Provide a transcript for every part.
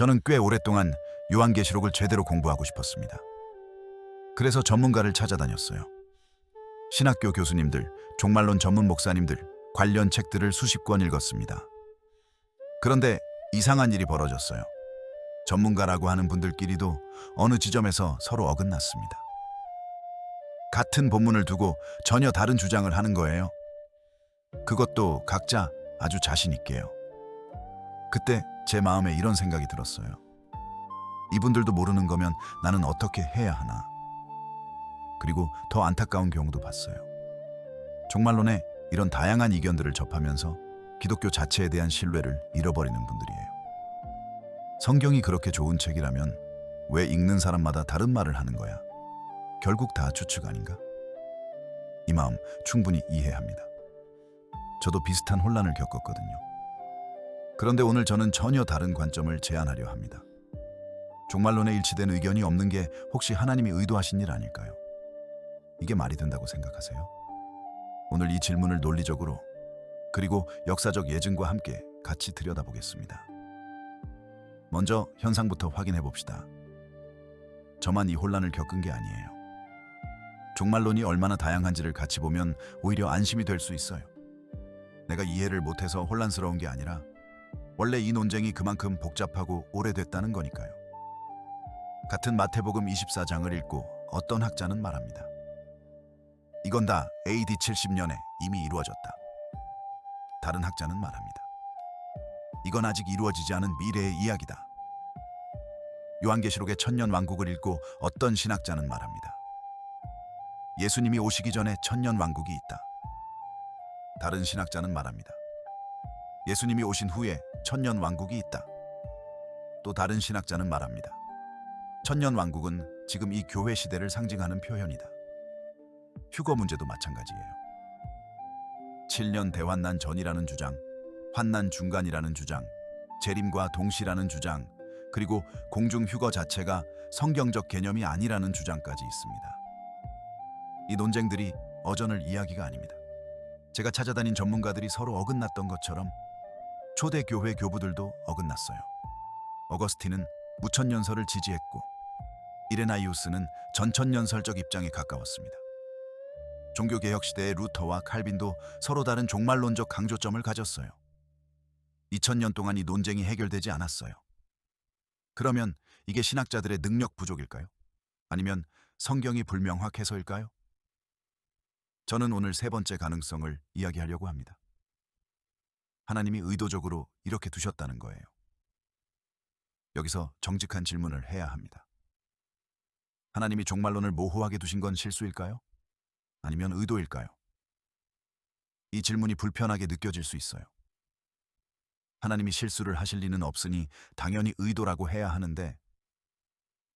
저는 꽤 오랫동안 요한계시록을 제대로 공부하고 싶었습니다. 그래서 전문가를 찾아다녔어요. 신학교 교수님들, 종말론 전문 목사님들, 관련 책들을 수십 권 읽었습니다. 그런데 이상한 일이 벌어졌어요. 전문가라고 하는 분들끼리도 어느 지점에서 서로 어긋났습니다. 같은 본문을 두고 전혀 다른 주장을 하는 거예요. 그것도 각자 아주 자신 있게요. 그때 제 마음에 이런 생각이 들었어요. 이분들도 모르는 거면 나는 어떻게 해야 하나. 그리고 더 안타까운 경우도 봤어요. 종말론에 이런 다양한 이견들을 접하면서 기독교 자체에 대한 신뢰를 잃어버리는 분들이에요. 성경이 그렇게 좋은 책이라면 왜 읽는 사람마다 다른 말을 하는 거야? 결국 다 추측 아닌가? 이 마음 충분히 이해합니다. 저도 비슷한 혼란을 겪었거든요. 그런데 오늘 저는 전혀 다른 관점을 제안하려 합니다. 종말론에 일치된 의견이 없는 게 혹시 하나님이 의도하신 일 아닐까요? 이게 말이 된다고 생각하세요? 오늘 이 질문을 논리적으로 그리고 역사적 예증과 함께 같이 들여다보겠습니다. 먼저 현상부터 확인해 봅시다. 저만 이 혼란을 겪은 게 아니에요. 종말론이 얼마나 다양한지를 같이 보면 오히려 안심이 될 수 있어요. 내가 이해를 못해서 혼란스러운 게 아니라 원래 이 논쟁이 그만큼 복잡하고 오래됐다는 거니까요. 같은 마태복음 24장을 읽고 어떤 학자는 말합니다. 이건 다 AD 70년에 이미 이루어졌다. 다른 학자는 말합니다. 이건 아직 이루어지지 않은 미래의 이야기다. 요한계시록의 천년 왕국을 읽고 어떤 신학자는 말합니다. 예수님이 오시기 전에 천년 왕국이 있다. 다른 신학자는 말합니다. 예수님이 오신 후에 천년 왕국이 있다. 또 다른 신학자는 말합니다. 천년 왕국은 지금 이 교회 시대를 상징하는 표현이다. 휴거 문제도 마찬가지예요. 7년 대환난 전이라는 주장, 환난 중간이라는 주장, 재림과 동시라는 주장, 그리고 공중 휴거 자체가 성경적 개념이 아니라는 주장까지 있습니다. 이 논쟁들이 어전을 이야기가 아닙니다. 제가 찾아다닌 전문가들이 서로 어긋났던 것처럼 초대 교회 교부들도 어긋났어요. 어거스틴은 무천년설을 지지했고 이레나이우스는 전천년설적 입장에 가까웠습니다. 종교개혁 시대의 루터와 칼빈도 서로 다른 종말론적 강조점을 가졌어요. 2000년 동안 이 논쟁이 해결되지 않았어요. 그러면 이게 신학자들의 능력 부족일까요? 아니면 성경이 불명확해서일까요? 저는 오늘 세 번째 가능성을 이야기하려고 합니다. 하나님이 의도적으로 이렇게 두셨다는 거예요. 여기서 정직한 질문을 해야 합니다. 하나님이 종말론을 모호하게 두신 건 실수일까요? 아니면 의도일까요? 이 질문이 불편하게 느껴질 수 있어요. 하나님이 실수를 하실 리는 없으니 당연히 의도라고 해야 하는데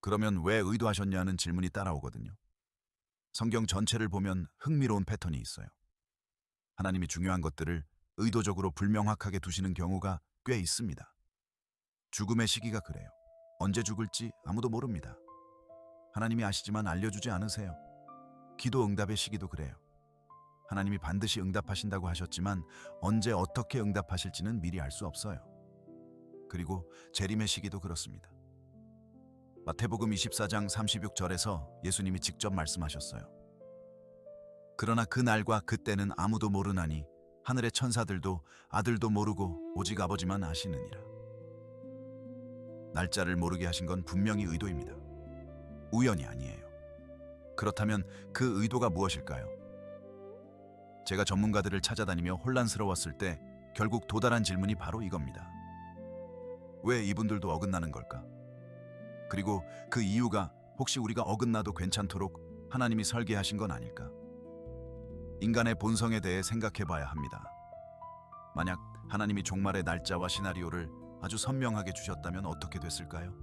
그러면 왜 의도하셨냐는 질문이 따라오거든요. 성경 전체를 보면 흥미로운 패턴이 있어요. 하나님이 중요한 것들을 의도적으로 불명확하게 두시는 경우가 꽤 있습니다. 죽음의 시기가 그래요. 언제 죽을지 아무도 모릅니다. 하나님이 아시지만 알려주지 않으세요. 기도 응답의 시기도 그래요. 하나님이 반드시 응답하신다고 하셨지만 언제 어떻게 응답하실지는 미리 알 수 없어요. 그리고 재림의 시기도 그렇습니다. 마태복음 24장 36절에서 예수님이 직접 말씀하셨어요. 그러나 그 날과 그때는 아무도 모르나니 하늘의 천사들도 아들도 모르고 오직 아버지만 아시느니라. 날짜를 모르게 하신 건 분명히 의도입니다. 우연이 아니에요. 그렇다면 그 의도가 무엇일까요? 제가 전문가들을 찾아다니며 혼란스러웠을 때 결국 도달한 질문이 바로 이겁니다. 왜 이분들도 어긋나는 걸까? 그리고 그 이유가 혹시 우리가 어긋나도 괜찮도록 하나님이 설계하신 건 아닐까? 인간의 본성에 대해 생각해 봐야 합니다. 만약 하나님이 종말의 날짜와 시나리오를 아주 선명하게 주셨다면 어떻게 됐을까요?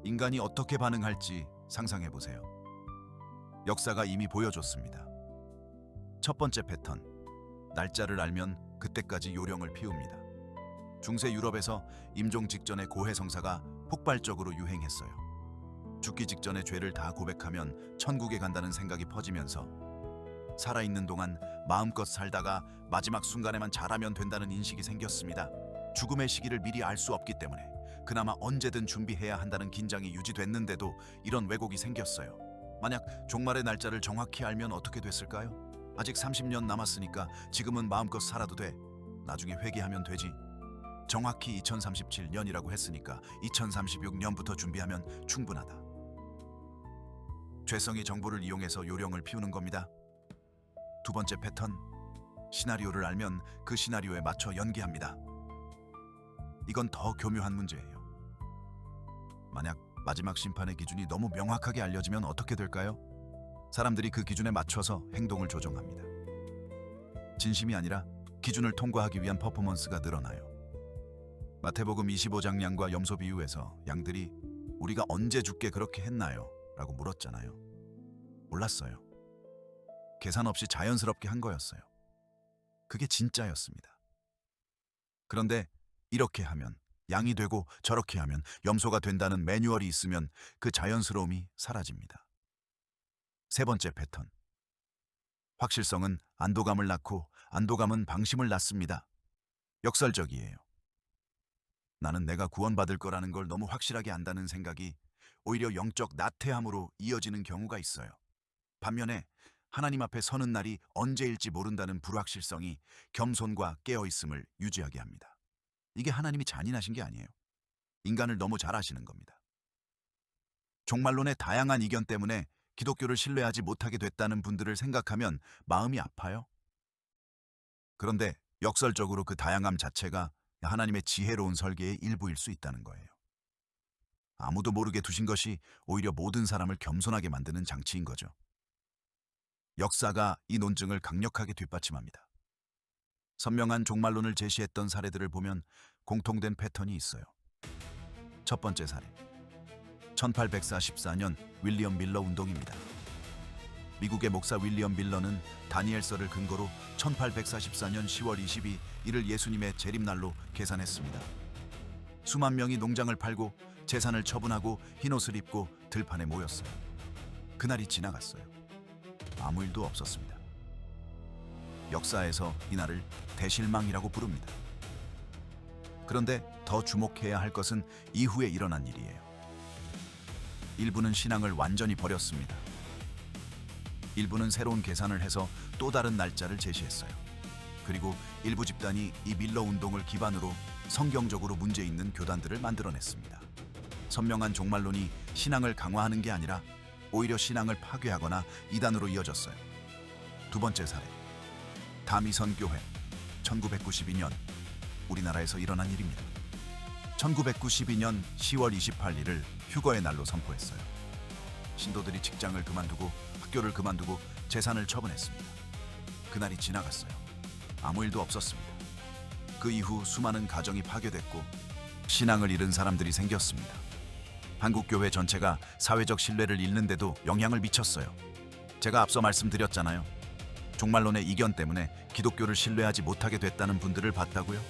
인간이 어떻게 반응할지 상상해 보세요. 역사가 이미 보여줬습니다. 첫 번째 패턴, 날짜를 알면 그때까지 요령을 피웁니다. 중세 유럽에서 임종 직전의 고해성사가 폭발적으로 유행했어요. 죽기 직전에 죄를 다 고백하면 천국에 간다는 생각이 퍼지면서 살아있는 동안 마음껏 살다가 마지막 순간에만 잘하면 된다는 인식이 생겼습니다. 죽음의 시기를 미리 알 수 없기 때문에 그나마 언제든 준비해야 한다는 긴장이 유지됐는데도 이런 왜곡이 생겼어요. 만약 종말의 날짜를 정확히 알면 어떻게 됐을까요? 아직 30년 남았으니까 지금은 마음껏 살아도 돼. 나중에 회개하면 되지. 정확히 2037년이라고 했으니까 2036년부터 준비하면 충분하다. 죄성이 정보를 이용해서 요령을 피우는 겁니다. 두 번째 패턴, 시나리오를 알면 그 시나리오에 맞춰 연기합니다. 이건 더 교묘한 문제예요. 만약 마지막 심판의 기준이 너무 명확하게 알려지면 어떻게 될까요? 사람들이 그 기준에 맞춰서 행동을 조정합니다. 진심이 아니라 기준을 통과하기 위한 퍼포먼스가 늘어나요. 마태복음 25장 양과 염소 비유에서 양들이 우리가 언제 주께 그렇게 했나요? 라고 물었잖아요. 몰랐어요. 계산 없이 자연스럽게 한 거였어요. 그게 진짜였습니다. 그런데 이렇게 하면 양이 되고 저렇게 하면 염소가 된다는 매뉴얼이 있으면 그 자연스러움이 사라집니다. 세 번째 패턴. 확실성은 안도감을 낳고 안도감은 방심을 낳습니다. 역설적이에요. 나는 내가 구원받을 거라는 걸 너무 확실하게 안다는 생각이 오히려 영적 나태함으로 이어지는 경우가 있어요. 반면에 하나님 앞에 서는 날이 언제일지 모른다는 불확실성이 겸손과 깨어있음을 유지하게 합니다. 이게 하나님이 잔인하신 게 아니에요. 인간을 너무 잘 아시는 겁니다. 종말론의 다양한 이견 때문에 기독교를 신뢰하지 못하게 됐다는 분들을 생각하면 마음이 아파요. 그런데 역설적으로 그 다양함 자체가 하나님의 지혜로운 설계의 일부일 수 있다는 거예요. 아무도 모르게 두신 것이 오히려 모든 사람을 겸손하게 만드는 장치인 거죠. 역사가 이 논증을 강력하게 뒷받침합니다. 선명한 종말론을 제시했던 사례들을 보면 공통된 패턴이 있어요. 첫 번째 사례, 1844년 윌리엄 밀러 운동입니다. 미국의 목사 윌리엄 밀러는 다니엘서를 근거로 1844년 10월 22일을 예수님의 재림날로 계산했습니다. 수만 명이 농장을 팔고 재산을 처분하고 흰옷을 입고 들판에 모였어요. 그날이 지나갔어요. 아무 일도 없었습니다. 역사에서 이날을 대실망이라고 부릅니다. 그런데 더 주목해야 할 것은 이후에 일어난 일이에요. 일부는 신앙을 완전히 버렸습니다. 일부는 새로운 계산을 해서 또 다른 날짜를 제시했어요. 그리고 일부 집단이 이 밀러 운동을 기반으로 성경적으로 문제 있는 교단들을 만들어냈습니다. 선명한 종말론이 신앙을 강화하는 게 아니라 오히려 신앙을 파괴하거나 이단으로 이어졌어요. 두 번째 사례, 다미선 교회, 1992년 우리나라에서 일어난 일입니다. 1992년 10월 28일을 휴거의 날로 선포했어요. 신도들이 직장을 그만두고 학교를 그만두고 재산을 처분했습니다. 그날이 지나갔어요. 아무 일도 없었습니다. 그 이후 수많은 가정이 파괴됐고 신앙을 잃은 사람들이 생겼습니다. 한국 교회 전체가 사회적 신뢰를 잃는데도 영향을 미쳤어요. 제가 앞서 말씀드렸잖아요. 종말론의 이견 때문에 기독교를 신뢰하지 못하게 됐다는 분들을 봤다고요?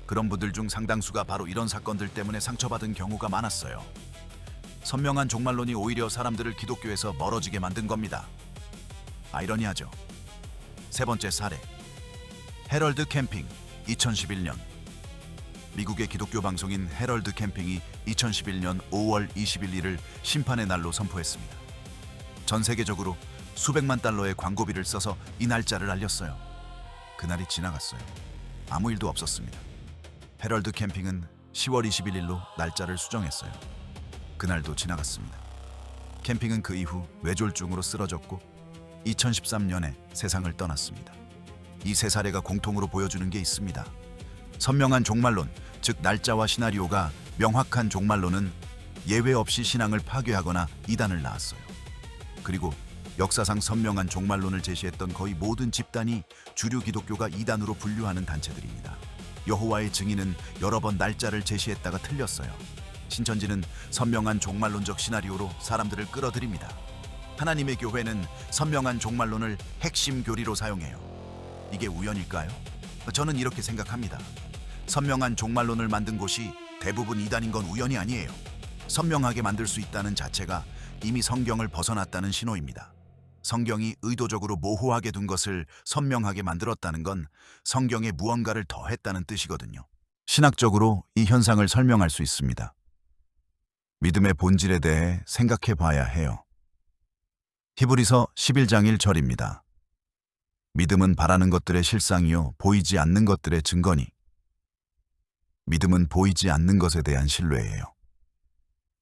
그런 분들 중 상당수가 바로 이런 사건들 때문에 상처받은 경우가 많았어요. 선명한 종말론이 오히려 사람들을 기독교에서 멀어지게 만든 겁니다. 아이러니하죠. 세 번째 사례, 헤럴드 캠핑, 2011년. 미국의 기독교 방송인 헤럴드 캠핑이 2011년 5월 21일을 심판의 날로 선포했습니다. 전 세계적으로 수백만 달러의 광고비를 써서 이 날짜를 알렸어요. 그날이 지나갔어요. 아무 일도 없었습니다. 헤럴드 캠핑은 10월 21일로 날짜를 수정했어요. 그날도 지나갔습니다. 캠핑은 그 이후 뇌졸중으로 쓰러졌고 2013년에 세상을 떠났습니다. 이 세 사례가 공통으로 보여주는 게 있습니다. 선명한 종말론, 즉 날짜와 시나리오가 명확한 종말론은 예외 없이 신앙을 파괴하거나 이단을 낳았어요. 그리고 역사상 선명한 종말론을 제시했던 거의 모든 집단이 주류 기독교가 이단으로 분류하는 단체들입니다. 여호와의 증인은 여러 번 날짜를 제시했다가 틀렸어요. 신천지는 선명한 종말론적 시나리오로 사람들을 끌어들입니다. 하나님의 교회는 선명한 종말론을 핵심 교리로 사용해요. 이게 우연일까요? 저는 이렇게 생각합니다. 선명한 종말론을 만든 곳이 대부분 이단인 건 우연이 아니에요. 선명하게 만들 수 있다는 자체가 이미 성경을 벗어났다는 신호입니다. 성경이 의도적으로 모호하게 둔 것을 선명하게 만들었다는 건 성경에 무언가를 더했다는 뜻이거든요. 신학적으로 이 현상을 설명할 수 있습니다. 믿음의 본질에 대해 생각해 봐야 해요. 히브리서 11장 1절입니다. 믿음은 바라는 것들의 실상이요 보이지 않는 것들의 증거니. 믿음은 보이지 않는 것에 대한 신뢰예요.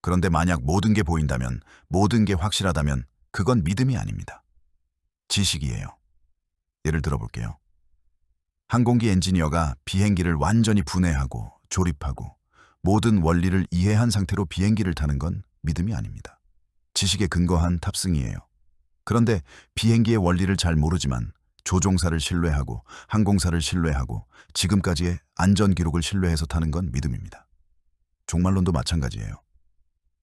그런데 만약 모든 게 보인다면, 모든 게 확실하다면 그건 믿음이 아닙니다. 지식이에요. 예를 들어볼게요. 항공기 엔지니어가 비행기를 완전히 분해하고 조립하고 모든 원리를 이해한 상태로 비행기를 타는 건 믿음이 아닙니다. 지식에 근거한 탑승이에요. 그런데 비행기의 원리를 잘 모르지만 조종사를 신뢰하고 항공사를 신뢰하고 지금까지의 안전 기록을 신뢰해서 타는 건 믿음입니다. 종말론도 마찬가지예요.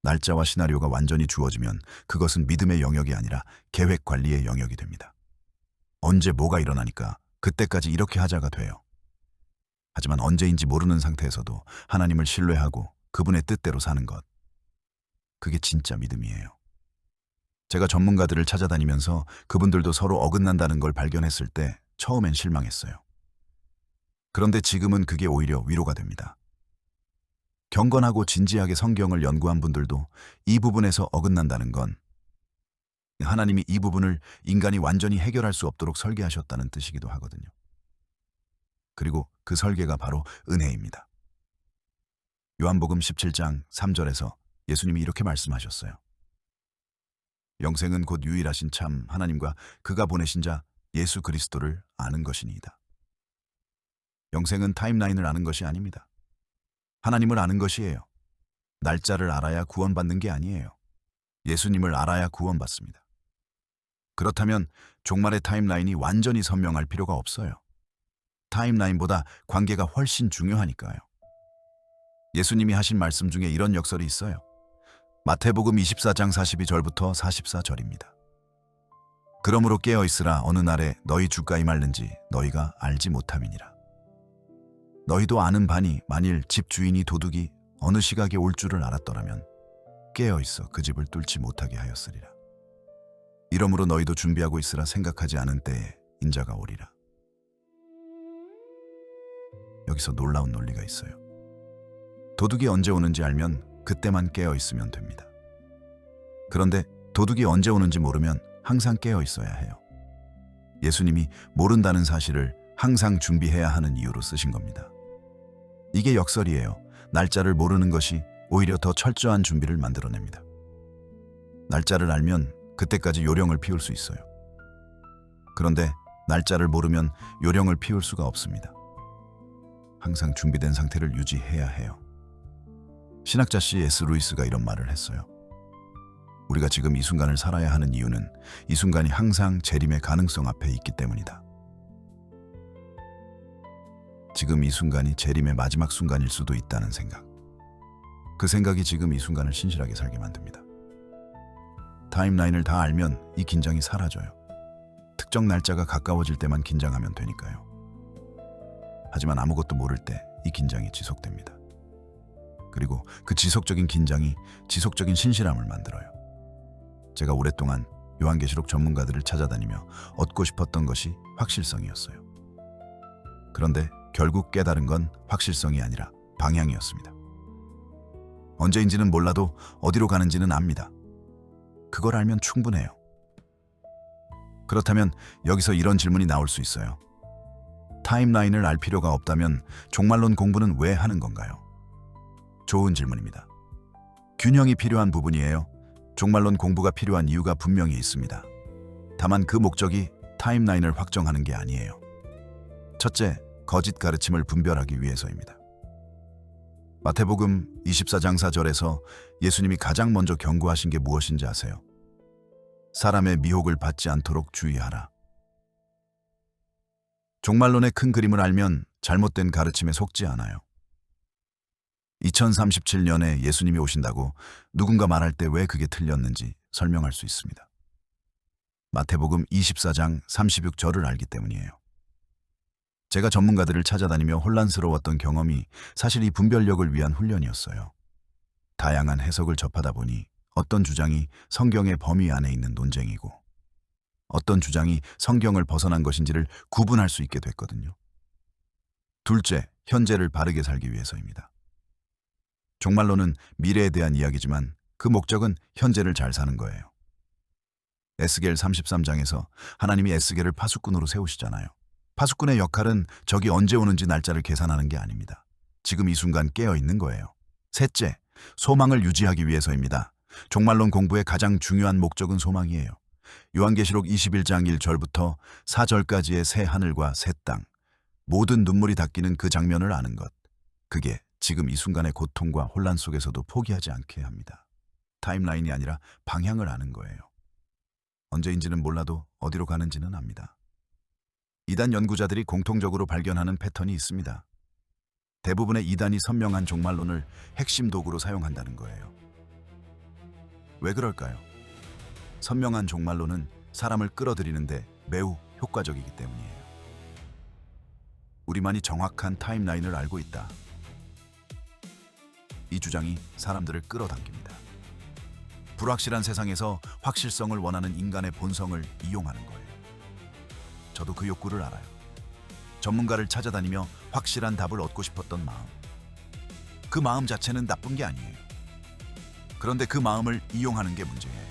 날짜와 시나리오가 완전히 주어지면 그것은 믿음의 영역이 아니라 계획 관리의 영역이 됩니다. 언제 뭐가 일어나니까 그때까지 이렇게 하자가 돼요. 하지만 언제인지 모르는 상태에서도 하나님을 신뢰하고 그분의 뜻대로 사는 것. 그게 진짜 믿음이에요. 제가 전문가들을 찾아다니면서 그분들도 서로 어긋난다는 걸 발견했을 때 처음엔 실망했어요. 그런데 지금은 그게 오히려 위로가 됩니다. 경건하고 진지하게 성경을 연구한 분들도 이 부분에서 어긋난다는 건 하나님이 이 부분을 인간이 완전히 해결할 수 없도록 설계하셨다는 뜻이기도 하거든요. 그리고 그 설계가 바로 은혜입니다. 요한복음 17장 3절에서 예수님이 이렇게 말씀하셨어요. 영생은 곧 유일하신 참 하나님과 그가 보내신 자 예수 그리스도를 아는 것이니이다. 영생은 타임라인을 아는 것이 아닙니다. 하나님을 아는 것이에요. 날짜를 알아야 구원받는 게 아니에요. 예수님을 알아야 구원받습니다. 그렇다면 종말의 타임라인이 완전히 선명할 필요가 없어요. 타임라인보다 관계가 훨씬 중요하니까요. 예수님이 하신 말씀 중에 이런 역설이 있어요. 마태복음 24장 42절부터 44절입니다. 그러므로 깨어있으라. 어느 날에 너희 주가 임할는지 너희가 알지 못함이니라. 너희도 아는 바니 만일 집 주인이 도둑이 어느 시각에 올 줄을 알았더라면 깨어있어 그 집을 뚫지 못하게 하였으리라. 이러므로 너희도 준비하고 있으라. 생각하지 않은 때에 인자가 오리라. 여기서 놀라운 논리가 있어요. 도둑이 언제 오는지 알면 그때만 깨어있으면 됩니다. 그런데 도둑이 언제 오는지 모르면 항상 깨어있어야 해요. 예수님이 모른다는 사실을 항상 준비해야 하는 이유로 쓰신 겁니다. 이게 역설이에요. 날짜를 모르는 것이 오히려 더 철저한 준비를 만들어냅니다. 날짜를 알면 그때까지 요령을 피울 수 있어요. 그런데 날짜를 모르면 요령을 피울 수가 없습니다. 항상 준비된 상태를 유지해야 해요. 신학자 C.S. 루이스가 이런 말을 했어요. 우리가 지금 이 순간을 살아야 하는 이유는 이 순간이 항상 재림의 가능성 앞에 있기 때문이다. 지금 이 순간이 재림의 마지막 순간일 수도 있다는 생각. 그 생각이 지금 이 순간을 신실하게 살게 만듭니다. 타임라인을 다 알면 이 긴장이 사라져요. 특정 날짜가 가까워질 때만 긴장하면 되니까요. 하지만 아무것도 모를 때 이 긴장이 지속됩니다. 그리고 그 지속적인 긴장이 지속적인 신실함을 만들어요. 제가 오랫동안 요한계시록 전문가들을 찾아다니며 얻고 싶었던 것이 확실성이었어요. 그런데 결국 깨달은 건 확실성이 아니라 방향이었습니다. 언제인지는 몰라도 어디로 가는지는 압니다. 그걸 알면 충분해요. 그렇다면 여기서 이런 질문이 나올 수 있어요. 타임라인을 알 필요가 없다면 종말론 공부는 왜 하는 건가요? 좋은 질문입니다. 균형이 필요한 부분이에요. 종말론 공부가 필요한 이유가 분명히 있습니다. 다만 그 목적이 타임라인을 확정하는 게 아니에요. 첫째, 거짓 가르침을 분별하기 위해서입니다. 마태복음 24장 4절에서 예수님이 가장 먼저 경고하신 게 무엇인지 아세요? 사람의 미혹을 받지 않도록 주의하라. 종말론의 큰 그림을 알면 잘못된 가르침에 속지 않아요. 2037년에 예수님이 오신다고 누군가 말할 때 왜 그게 틀렸는지 설명할 수 있습니다. 마태복음 24장 36절을 알기 때문이에요. 제가 전문가들을 찾아다니며 혼란스러웠던 경험이 사실 이 분별력을 위한 훈련이었어요. 다양한 해석을 접하다 보니 어떤 주장이 성경의 범위 안에 있는 논쟁이고 어떤 주장이 성경을 벗어난 것인지를 구분할 수 있게 됐거든요. 둘째, 현재를 바르게 살기 위해서입니다. 종말론은 미래에 대한 이야기지만 그 목적은 현재를 잘 사는 거예요. 에스겔 33장에서 하나님이 에스겔을 파수꾼으로 세우시잖아요. 파수꾼의 역할은 적이 언제 오는지 날짜를 계산하는 게 아닙니다. 지금 이 순간 깨어 있는 거예요. 셋째, 소망을 유지하기 위해서입니다. 종말론 공부의 가장 중요한 목적은 소망이에요. 요한계시록 21장 1절부터 4절까지의 새 하늘과 새 땅, 모든 눈물이 닦이는 그 장면을 아는 것. 그게 지금 이 순간의 고통과 혼란 속에서도 포기하지 않게 합니다. 타임라인이 아니라 방향을 아는 거예요. 언제인지는 몰라도 어디로 가는지는 압니다. 이단 연구자들이 공통적으로 발견하는 패턴이 있습니다. 대부분의 이단이 선명한 종말론을 핵심 도구로 사용한다는 거예요. 왜 그럴까요? 선명한 종말론은 사람을 끌어들이는데 매우 효과적이기 때문이에요. 우리만이 정확한 타임라인을 알고 있다. 이 주장이 사람들을 끌어당깁니다. 불확실한 세상에서 확실성을 원하는 인간의 본성을 이용하는 거예요. 저도 그 욕구를 알아요. 전문가를 찾아다니며 확실한 답을 얻고 싶었던 마음. 그 마음 자체는 나쁜 게 아니에요. 그런데 그 마음을 이용하는 게 문제예요.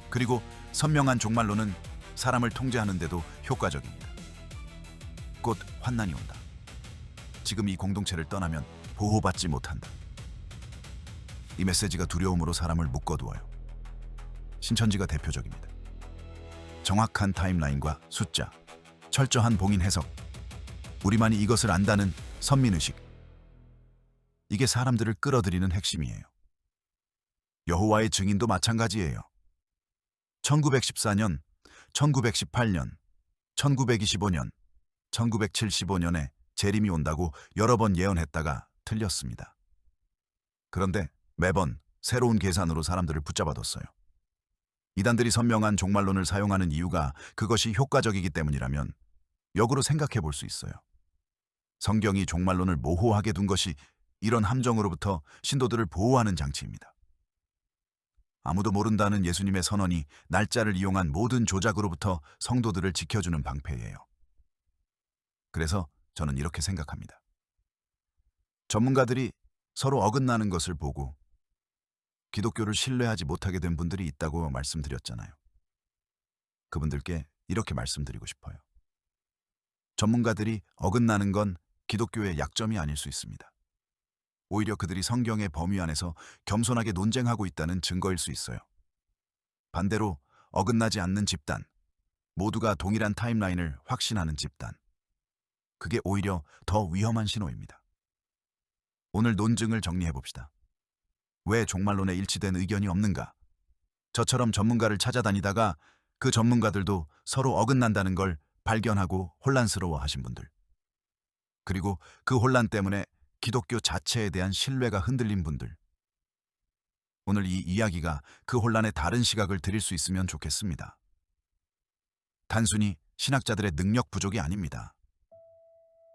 그리고 선명한 종말론은 사람을 통제하는데도 효과적입니다. 곧 환난이 온다. 지금 이 공동체를 떠나면 보호받지 못한다. 이 메시지가 두려움으로 사람을 묶어두어요. 신천지가 대표적입니다. 정확한 타임라인과 숫자, 철저한 봉인 해석, 우리만이 이것을 안다는 선민의식. 이게 사람들을 끌어들이는 핵심이에요. 여호와의 증인도 마찬가지예요. 1914년, 1918년, 1925년, 1975년에 재림이 온다고 여러 번 예언했다가 틀렸습니다. 그런데 매번 새로운 계산으로 사람들을 붙잡아뒀어요. 이단들이 선명한 종말론을 사용하는 이유가 그것이 효과적이기 때문이라면 역으로 생각해 볼 수 있어요. 성경이 종말론을 모호하게 둔 것이 이런 함정으로부터 신도들을 보호하는 장치입니다. 아무도 모른다는 예수님의 선언이 날짜를 이용한 모든 조작으로부터 성도들을 지켜주는 방패예요. 그래서 저는 이렇게 생각합니다. 전문가들이 서로 어긋나는 것을 보고 기독교를 신뢰하지 못하게 된 분들이 있다고 말씀드렸잖아요. 그분들께 이렇게 말씀드리고 싶어요. 전문가들이 어긋나는 건 기독교의 약점이 아닐 수 있습니다. 오히려 그들이 성경의 범위 안에서 겸손하게 논쟁하고 있다는 증거일 수 있어요. 반대로 어긋나지 않는 집단, 모두가 동일한 타임라인을 확신하는 집단, 그게 오히려 더 위험한 신호입니다. 오늘 논증을 정리해봅시다. 왜 종말론에 일치된 의견이 없는가? 저처럼 전문가를 찾아다니다가 그 전문가들도 서로 어긋난다는 걸 발견하고 혼란스러워하신 분들. 그리고 그 혼란 때문에 기독교 자체에 대한 신뢰가 흔들린 분들. 오늘 이 이야기가 그 혼란의 다른 시각을 드릴 수 있으면 좋겠습니다. 단순히 신학자들의 능력 부족이 아닙니다.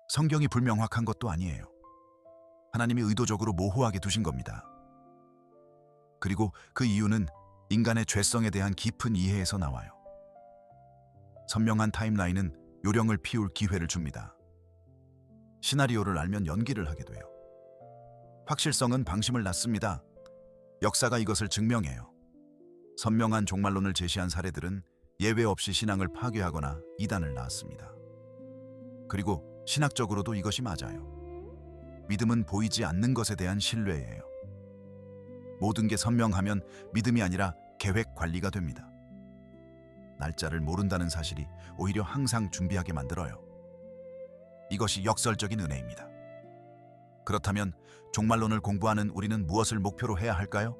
성경이 불명확한 것도 아니에요. 하나님이 의도적으로 모호하게 두신 겁니다. 그리고 그 이유는 인간의 죄성에 대한 깊은 이해에서 나와요. 선명한 타임라인은 요령을 피울 기회를 줍니다. 시나리오를 알면 연기를 하게 돼요. 확실성은 방심을 낳습니다. 역사가 이것을 증명해요. 선명한 종말론을 제시한 사례들은 예외 없이 신앙을 파괴하거나 이단을 낳았습니다. 그리고 신학적으로도 이것이 맞아요. 믿음은 보이지 않는 것에 대한 신뢰예요. 모든 게 선명하면 믿음이 아니라 계획 관리가 됩니다. 날짜를 모른다는 사실이 오히려 항상 준비하게 만들어요. 이것이 역설적인 은혜입니다. 그렇다면 종말론을 공부하는 우리는 무엇을 목표로 해야 할까요?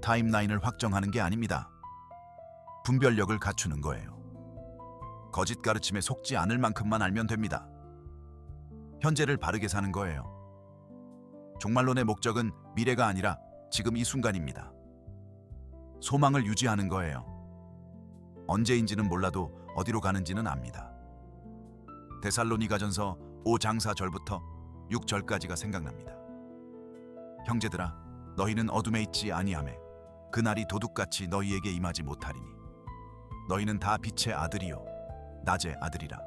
타임라인을 확정하는 게 아닙니다. 분별력을 갖추는 거예요. 거짓 가르침에 속지 않을 만큼만 알면 됩니다. 현재를 바르게 사는 거예요. 종말론의 목적은 미래가 아니라 지금 이 순간입니다. 소망을 유지하는 거예요. 언제인지는 몰라도 어디로 가는지는 압니다. 데살로니가전서 5장 4절부터 6절까지가 생각납니다. 형제들아, 너희는 어둠에 있지 아니하매 그날이 도둑같이 너희에게 임하지 못하리니 너희는 다 빛의 아들이요 낮의 아들이라.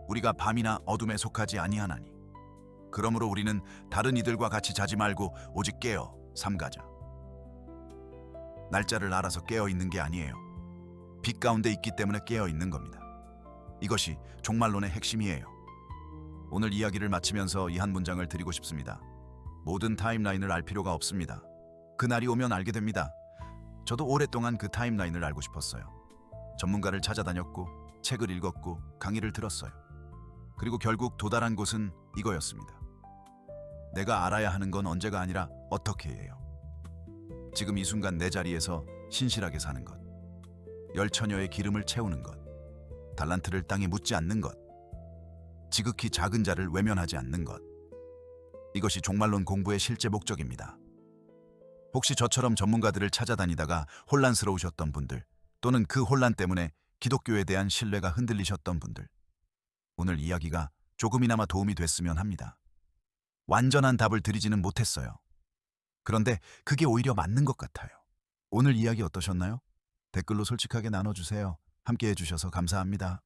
우리가 밤이나 어둠에 속하지 아니하나니 그러므로 우리는 다른 이들과 같이 자지 말고 오직 깨어 삼가자. 날짜를 알아서 깨어 있는 게 아니에요. 빛 가운데 있기 때문에 깨어 있는 겁니다. 이것이 종말론의 핵심이에요. 오늘 이야기를 마치면서 이 한 문장을 드리고 싶습니다. 모든 타임라인을 알 필요가 없습니다. 그날이 오면 알게 됩니다. 저도 오랫동안 그 타임라인을 알고 싶었어요. 전문가를 찾아다녔고 책을 읽었고 강의를 들었어요. 그리고 결국 도달한 곳은 이거였습니다. 내가 알아야 하는 건 언제가 아니라 어떻게 해요. 지금 이 순간 내 자리에서 신실하게 사는 것, 열처녀의 기름을 채우는 것, 달란트를 땅에 묻지 않는 것, 지극히 작은 자를 외면하지 않는 것. 이것이 종말론 공부의 실제 목적입니다. 혹시 저처럼 전문가들을 찾아다니다가 혼란스러우셨던 분들, 또는 그 혼란 때문에 기독교에 대한 신뢰가 흔들리셨던 분들, 오늘 이야기가 조금이나마 도움이 됐으면 합니다. 완전한 답을 드리지는 못했어요. 그런데 그게 오히려 맞는 것 같아요. 오늘 이야기 어떠셨나요? 댓글로 솔직하게 나눠주세요. 함께 해주셔서 감사합니다.